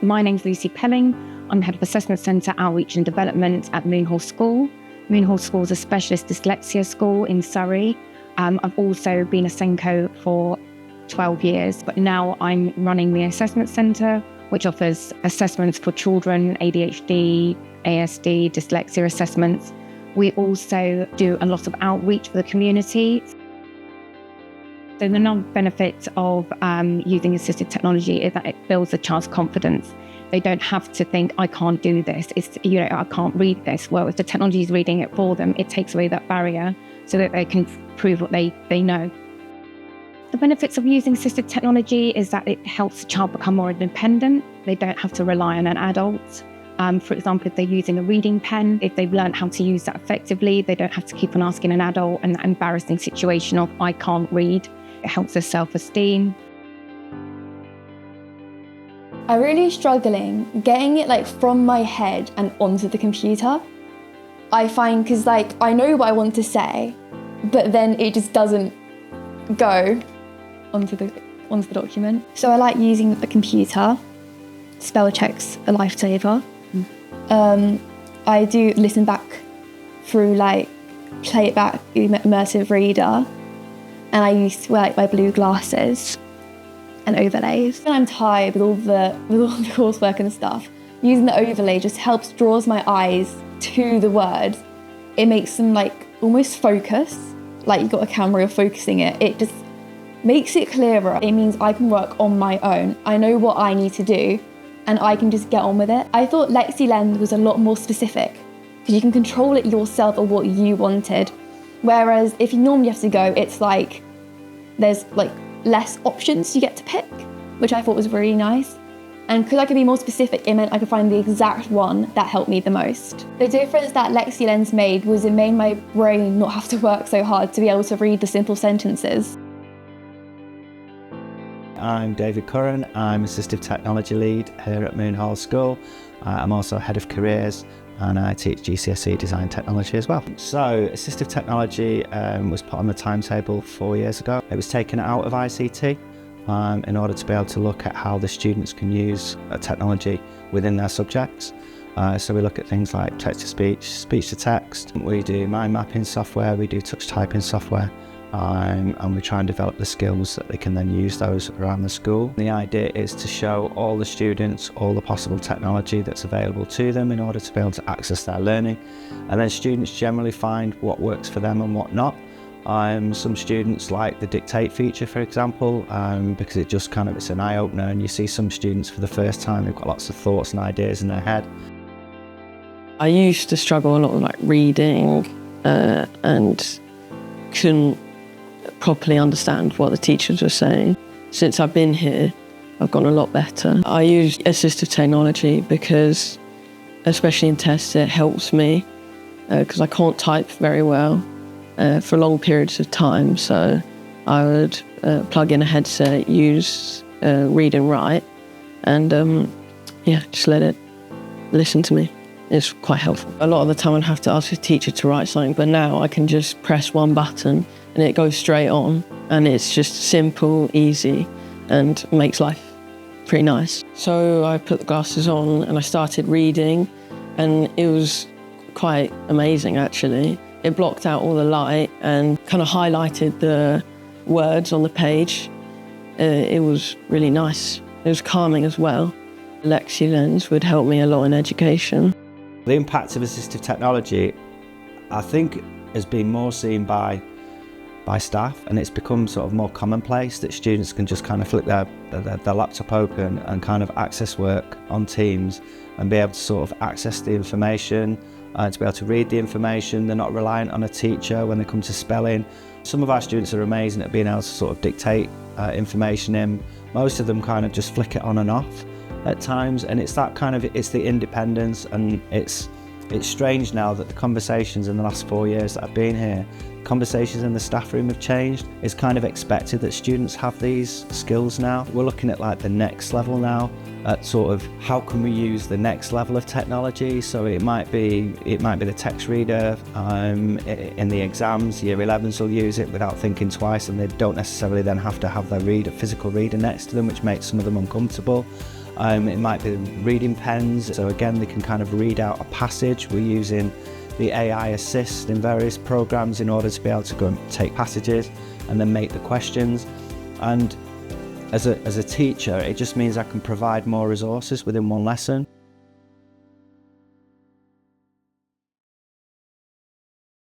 My name's Lucy Pelling. I'm Head of Assessment Centre Outreach and Development at Moonhall School. Moonhall School is a specialist dyslexia school in Surrey. I've also been a SENCO for 12 years, but now I'm running the Assessment Centre, which offers assessments for children, ADHD, ASD, dyslexia assessments. We also do a lot of outreach for the community. So the non-benefit of using assistive technology is that it builds a child's confidence. They don't have to think, I can't do this. I can't read this. Well, if the technology is reading it for them, it takes away that barrier so that they can prove what they know. The benefits of using assistive technology is that it helps the child become more independent. They don't have to rely on an adult. For example, if they're using a reading pen, if they've learned how to use that effectively, they don't have to keep on asking an adult an embarrassing situation of, I can't read. It helps their self-esteem. I'm really struggling getting it from my head and onto the computer. I find, because I know what I want to say, but then it just doesn't go onto the document. So I like using the computer. Spell check's a lifesaver. I do listen back through play it back immersive reader, and I used to wear my blue glasses and overlays. When I'm tired with all the coursework and stuff, using the overlay just draws my eyes to the words. It makes them almost focus, you've got a camera, you're focusing it. It just makes it clearer. It means I can work on my own. I know what I need to do and I can just get on with it. I thought LexiLens was a lot more specific because you can control it yourself or what you wanted. Whereas if you normally have to go, it's there's less options you get to pick, which I thought was really nice. And because I could be more specific, it meant I could find the exact one that helped me the most. The difference that LexiLens made was it made my brain not have to work so hard to be able to read the simple sentences. I'm David Curran. I'm Assistive Technology Lead here at Moonhall School. I'm also Head of Careers and I teach GCSE Design Technology as well. So Assistive Technology was put on the timetable 4 years ago. It was taken out of ICT in order to be able to look at how the students can use technology within their subjects. So we look at things like text-to-speech, speech-to-text. We do mind mapping software, we do touch typing software. And we try and develop the skills that they can then use those around the school. The idea is to show all the students all the possible technology that's available to them in order to be able to access their learning. And then students generally find what works for them and what not. Some students like the dictate feature, for example, because it just it's an eye-opener, and you see some students for the first time, they've got lots of thoughts and ideas in their head. I used to struggle a lot with reading and couldn't properly understand what the teachers were saying. Since I've been here, I've gotten a lot better. I use assistive technology because, especially in tests, it helps me because I can't type very well for long periods of time. So I would plug in a headset, use read and write, and just let it listen to me. It's quite helpful. A lot of the time I'd have to ask a teacher to write something, but now I can just press one button and it goes straight on, and it's just simple, easy, and makes life pretty nice. So I put the glasses on and I started reading, and it was quite amazing actually. It blocked out all the light and kind of highlighted the words on the page. It was really nice. It was calming as well. LexiLens would help me a lot in education. The impact of assistive technology, I think, has been more seen by staff, and it's become more commonplace that students can just flip their laptop open and access work on Teams and be able to access the information, to be able to read the information. They're not reliant on a teacher when they come to spelling. Some of our students are amazing at being able to dictate information in. Most of them just flick it on and off at times, and it's that it's the independence, and it's strange now that the conversations in the last 4 years that I've been here, conversations in the staff room have changed. It's expected that students have these skills now. We're looking at the next level now, at how can we use the next level of technology. So it might be the text reader. In the exams, year 11s will use it without thinking twice, and they don't necessarily then have to have their physical reader next to them, which makes some of them uncomfortable. It might be reading pens, so again they can kind of read out a passage. We're using the AI Assist in various programs in order to be able to go and take passages and then make the questions. And as a teacher, it just means I can provide more resources within one lesson.